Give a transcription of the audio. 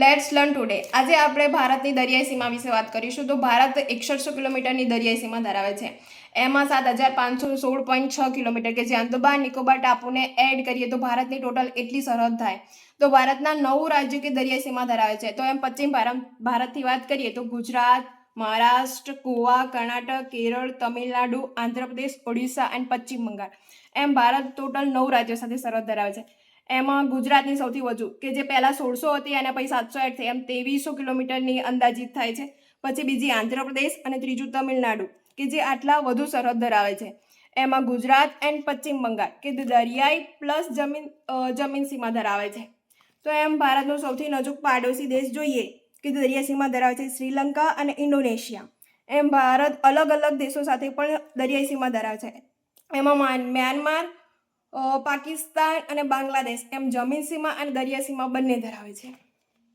Let's learn today. આજે આપણે ભારતની દરિયાઈ સીમા વિશે વાત કરીશું. તો ભારત 6100 કિલોમીટરની દરિયાઈ સીમા ધરાવે છે. એમાં 7516.6 કિલોમીટર કે જે અંદમાન નિકોબાર ટાપુને એડ કરીએ તો ભારતની ટોટલ એટલી સરહદ થાય. તો ભારતના 9 રાજ્યો કે દરિયાઈ સીમા ધરાવે છે. તો એમ પશ્ચિમ ભારતથી વાત કરીએ તો ગુજરાત, મહારાષ્ટ્ર, ગોવા, કર્ણાટક, કેરળ, તમિલનાડુ, આંધ્રપ્રદેશ, ઓડિશા એન્ડ પશ્ચિમ બંગાળ. એમ ભારત ટોટલ 9 રાજ્યો સાથે સરહદ ધરાવે છે. એમાં ગુજરાતની સૌથી વધુ કે જે પહેલાં 1600 હતી અને પછી 700 એડ થઈ એમ 2300 કિલોમીટરની અંદાજિત થાય છે. પછી બીજી આંધ્રપ્રદેશ અને ત્રીજું તમિલનાડુ કે જે આટલા વધુ સરહદ ધરાવે છે. એમાં ગુજરાત એન્ડ પશ્ચિમ બંગાળ કે દરિયાઈ પ્લસ જમીન સીમા ધરાવે છે. તો એમ ભારતનો સૌથી નજીક પાડોશી દેશ જોઈએ કે દરિયા સીમા ધરાવે છે શ્રીલંકા અને ઇન્ડોનેશિયા. એમ ભારત અલગ અલગ દેશો સાથે પણ દરિયાઈ સીમા ધરાવે છે. એમાં મ્યાનમાર, પાકિસ્તાન અને બાંગ્લાદેશ એમ જમીન સીમા અને દરિયા સીમા બંને ધરાવે છે.